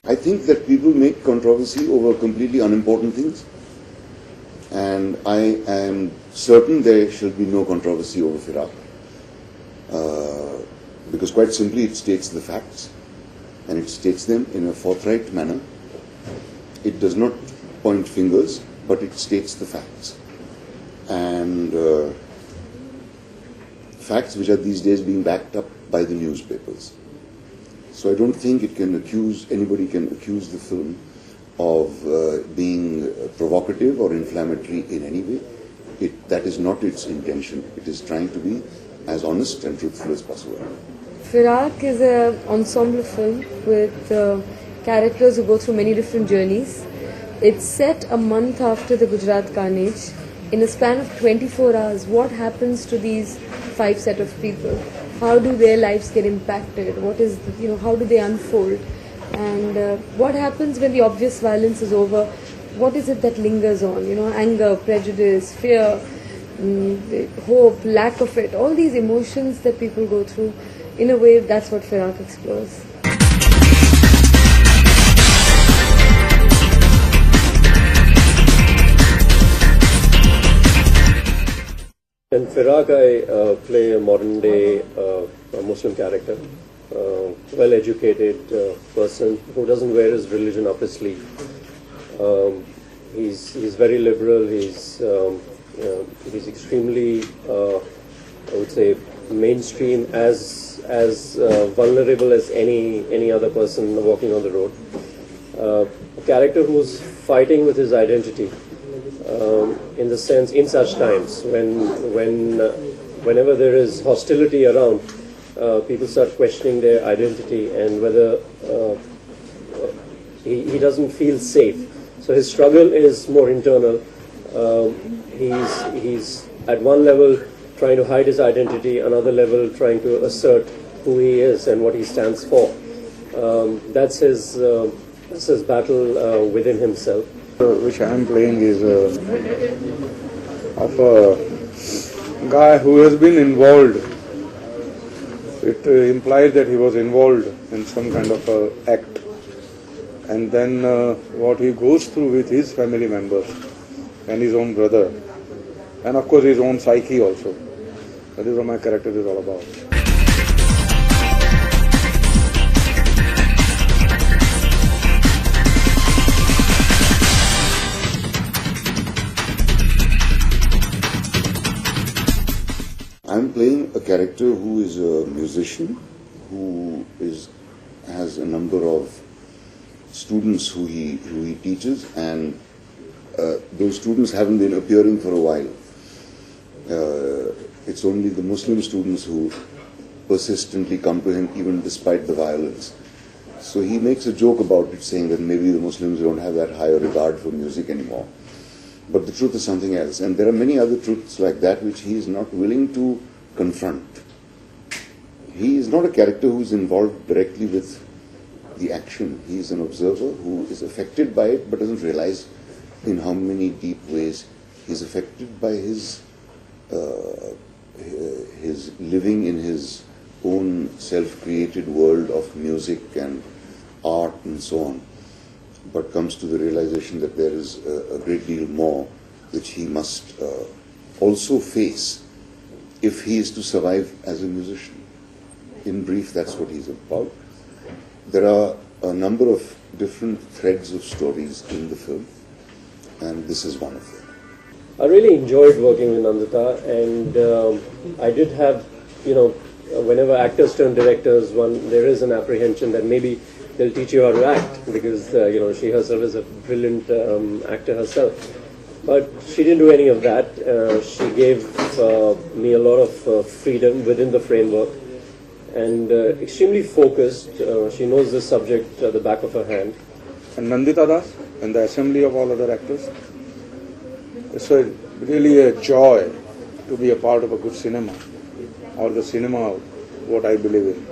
I think that people make controversy over completely unimportant things, and I am certain there shall be no controversy over Firaaq, because quite simply it states the facts, and it states them in a forthright manner. It does not point fingers, but it states the facts, and facts which are these days being backed up by the newspapers. So I don't think anybody can accuse the film of being provocative or inflammatory in any way. That is not its intention. It is trying to be as honest and truthful as possible. Firaaq is an ensemble film with characters who go through many different journeys. It's set a month after the Gujarat carnage. In a span of 24 hours, what happens to these 5 set of people? How do their lives get impacted? How do they unfold? And what happens when the obvious violence is over? What is it that lingers on? Anger, prejudice, fear, hope, lack of it. All these emotions that people go through. In a way, that's what Firaaq explores. In Firaaq, I play a modern-day Muslim character, well-educated person who doesn't wear his religion up his sleeve. He's very liberal. He's extremely, I would say, mainstream, as vulnerable as any other person walking on the road. A character who's fighting with his identity. In the sense, in such times whenever there is hostility around, people start questioning their identity and whether he doesn't feel safe. So his struggle is more internal. He's at one level trying to hide his identity, another level trying to assert who he is and what he stands for. That's his battle within himself. Which I am playing is of a guy who has been involved. It implies that he was involved in some kind of act, and then what he goes through with his family members and his own brother, and of course his own psyche also. That is what my character is all about. I'm playing a character who is a musician, who has a number of students who he teaches, and those students haven't been appearing for a while. It's only the Muslim students who persistently come to him even despite the violence. So he makes a joke about it, saying that maybe the Muslims don't have that higher regard for music anymore. But the truth is something else. And there are many other truths like that which he is not willing to confront. He is not a character who is involved directly with the action. He is an observer who is affected by it but doesn't realize in how many deep ways he is affected by his living in his own self-created world of music and art and so on, but comes to the realization that there is a great deal more which he must also face if he is to survive as a musician. In brief, that's what he's about. There are a number of different threads of stories in the film, and this is one of them. I really enjoyed working with Nandita, and I did have, whenever actors turn directors, there is an apprehension that maybe they'll teach you how to act, because she herself is a brilliant actor herself. But she didn't do any of that. She gave me a lot of freedom within the framework, and extremely focused. She knows this subject at the back of her hand. And Nandita Das and the assembly of all other actors. It's really a joy to be a part of a good cinema, or the cinema, what I believe in.